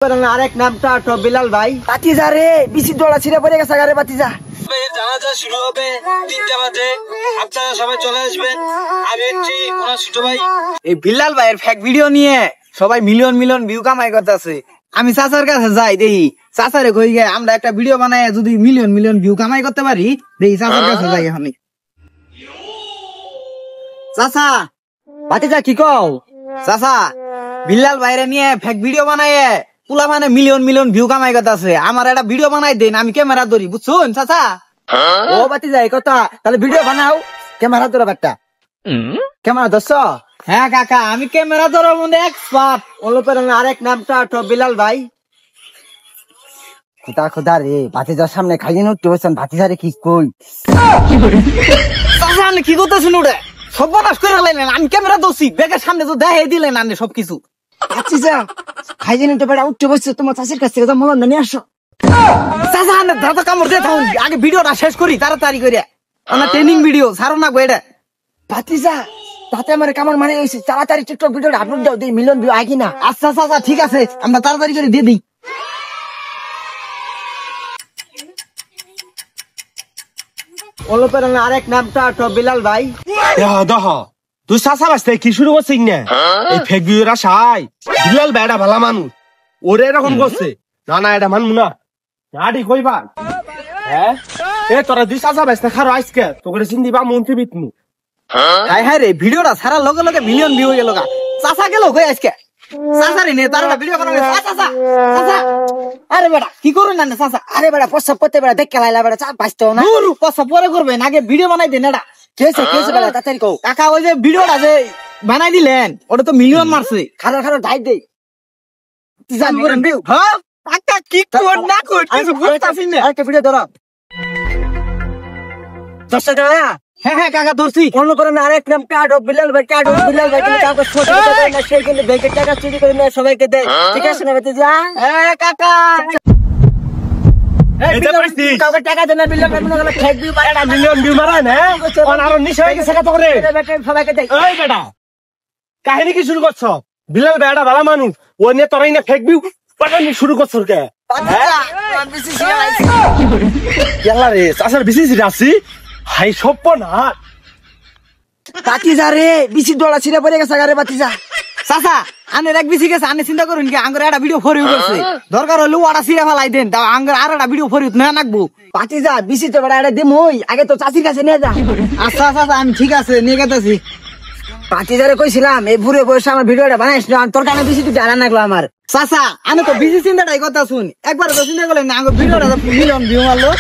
আরেক নামটা বিলাল ভাই। বাতিজা রে বিসি দোড়া ছিঁড়ে পড়ে গেছে গারে বাতিজা। জানাজা শুরু হবে 3টা বাজে, আপনারা সবাই চলে আসবেন। আমি হচ্ছি ওনার ছোট ভাই। এই বিলাল ভাইয়ের ফেক ভিডিও নিয়ে সবাই মিলিয়ন মিলিয়ন ভিউ কামাই করতেছে। আমি চাচার কাছে যাই দেখি, চাচারে কই গে আমরা একটা ভিডিও বানাই যদি মিলিয়ন মিলিয়ন ভিউ কামাই করতে পারি, দেখি চাচার কাছে যাই এখন। চাচা বাতিজা কি কও? চাচা বিলাল ভাইরে নিয়ে ফেক ভিডিও বানাই পুলা মানে মিলিয়ন মিলিয়ন ভিউ কামাই করতেছে। আমার একটা ভিডিও বানাই দেন, আমি ক্যামেরা ধরি, বুঝছুন চাচা? ও বাতিজা এই কথা, তাহলে ভিডিও বানাও। ক্যামেরা ধরো একটা, ক্যামেরা ধরছ? হ্যাঁ কাকা, আমি ক্যামেরা ধরার মধ্যে এক্সপার্ট। আরেক নামটা বিলাল ভাই। খোদা খোদা রে, বাতিজার সামনে খাইয়ে উঠতে বলছেন, বাতিজারে কি কই? চাচা আপনি কি করতেছেন? ওটা সর্বনাশ করে লাইলেন। আমি ক্যামেরা ধরছি, ব্যাগের সামনে তো দেখাই দিলেন আপনি সবকিছু। বাতিজা খাইয়ে উঠতে পারে উঠতে বসছে, তোমার চাষির কাছ থেকে তো মনে নিয়ে আসো। চাচা আপনি দাঁত কামড় দিয়ে থাকুন, আগে ভিডিওটা শেষ করি তাড়াতাড়ি করে। আমার ট্রেনিং ভিডিও ছাড়ো না গো এটা। বাতিজা তাতে আমার কামড় মানে হয়েছে, তাড়াতাড়ি টিকটক ভিডিওটা আপলোড দাও, দিই মিলিয়ন ভিউ আয় কিনা। আচ্ছা চাচা ঠিক আছে, আমরা তাড়াতাড়ি করে দিয়ে দিই। আরেক নামটা বিলাল ভাই। দেখ তুই চাচা বাঁচতে কি শুরু করছিস না? এই ফেক ভিডিওরা সাই বিলাল ভাই এটা ভালো মানুষ, ওরে এরকম করছে না। না এটা মানবো না, নাটি কইবা। হ্যাঁ এ তোরা দুই চাচা বাঁচতে খারো আজকে তোকে চিন্তি বা মন্ত্রী বিতনু। হাই হাই রে, ভিডিওটা ছাড়ার লগে লগে মিলিয়ন ভিউ হয়ে গেল গা। চাচা গেল কই আজকে? চাচারি নে তার ভিডিও বানাবে। চাচা চাচা আরে বেটা কি করুন না চাচা? আরে বেড়া প্রস্তাব করতে বেড়া দেখ লাইলা বেড়া চাপ বাঁচতো না। কথা পরে করবেন, আগে ভিডিও বানাই দেন। এটা কেছে কেছে বেড়া তাড়াতাড়ি কও। কাকা ওই যে ভিডিওটা যে বানাই দিলেন ওটা তো মিলিয়ন মারছে। খারো খারো ডাইট দেই হ্যাঁ কাকা কি কর না কর কিছু বুঝতাছি না। আরেকটা ভিডিও ধরো 10 টাকা। হ্যাঁ হ্যাঁ কাকা ধরছি। অন্য করে না আরেক নাম বিলাল ভাই। বিলাল ভাই কিন্তু কাউকে ছোট করে না, সে কিন্তু ব্যাংকের টাকা চুরি করে না, সবাইকে দেয়। ঠিক আছে না বাতিজা? হ্যাঁ কাকা কাউকে টাকা দেয় না, বিলাল ভাই মনে করে ফেক ভিউ পায় না, মিলিয়ন ভিউ মারায় না আর নিশা হয়ে গেছে কত করে। সবাইকে দেয়। ওই বেটা কাহিনী কি শুরু করছ? বিলাল ভাই এটা ভালো মানুষ, ও নিয়ে তোরাই না ফেক ভিউ পাঠানি শুরু করছ কে? কেলা রে চাচার বিসিসি আসি হাই সপ্প না। বাতিজা রে বিসি দোড়া ছিঁড়ে পড়ে গেছে গারে বাতিজা। চাচা আনে এক বেশি গেছে, আনে চিন্তা করুন কি আঙ্গুর একটা ভিডিও ফরিউ করছে, দরকার হলে ওটা ছিঁড়ে ফেলাই দেন, তাও আঙ্গুর আর একটা ভিডিও ফরিউ না নাকবো। বাতিজা বিসি তো বেড়া এটা দিমই, আগে তো চাষির কাছে নিয়ে যা। আচ্ছা চাচা আমি ঠিক আছে নিয়ে গেতেছি। বাতিজারে কইছিলাম এই বুড়ে বয়সে আমার ভিডিওটা বানাইস না, তোর কারণে বেশি তুই জানা লাগলো আমার। চাচা আমি তো বিসি চিন্তাটাই কথা শুন, একবার তো চিন্তা করলেন না আঙ্গুর ভিডিওটা মিলিয়ন ভিউ মারলো।